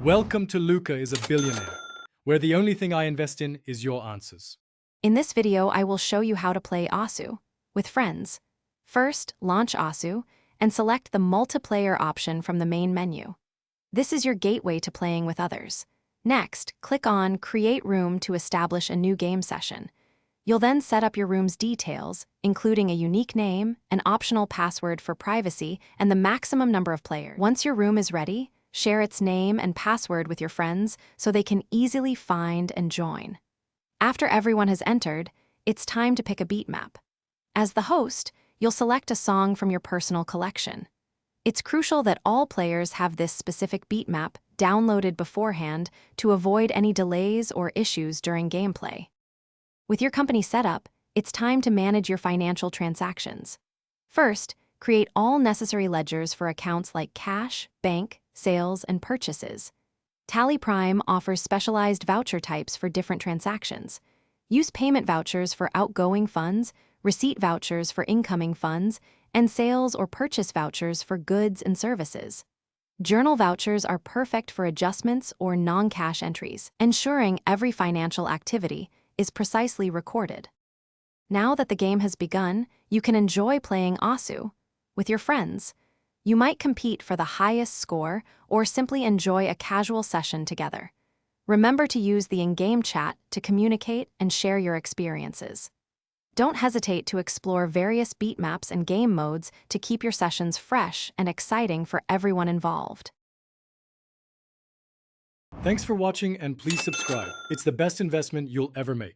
Welcome to Luca is a Billionaire, where the only thing I invest in is your answers. In this video, I will show you how to play Asu with friends. First, launch Asu and select the multiplayer option from the main menu. This is your gateway to playing with others. Next, click on Create Room to establish a new game session. You'll then set up your room's details, including a unique name, an optional password for privacy, and the maximum number of players. Once your room is ready, share its name and password with your friends so they can easily find and join. After everyone has entered, it's time to pick a beat map. As the host, you'll select a song from your personal collection. It's crucial that all players have this specific beat map downloaded beforehand to avoid any delays or issues during gameplay. With your company set up, it's time to manage your financial transactions. First, create all necessary ledgers for accounts like cash, bank, sales, and purchases. Tally Prime offers specialized voucher types for different transactions. Use payment vouchers for outgoing funds, receipt vouchers for incoming funds, and sales or purchase vouchers for goods and services. Journal vouchers are perfect for adjustments or non-cash entries, ensuring every financial activity is precisely recorded. Now that the game has begun, you can enjoy playing Asu with your friends. You might compete for the highest score or simply enjoy a casual session together. Remember to use the in-game chat to communicate and share your experiences. Don't hesitate to explore various beat maps and game modes to keep your sessions fresh and exciting for everyone involved. Thanks for watching and please subscribe. It's the best investment you'll ever make.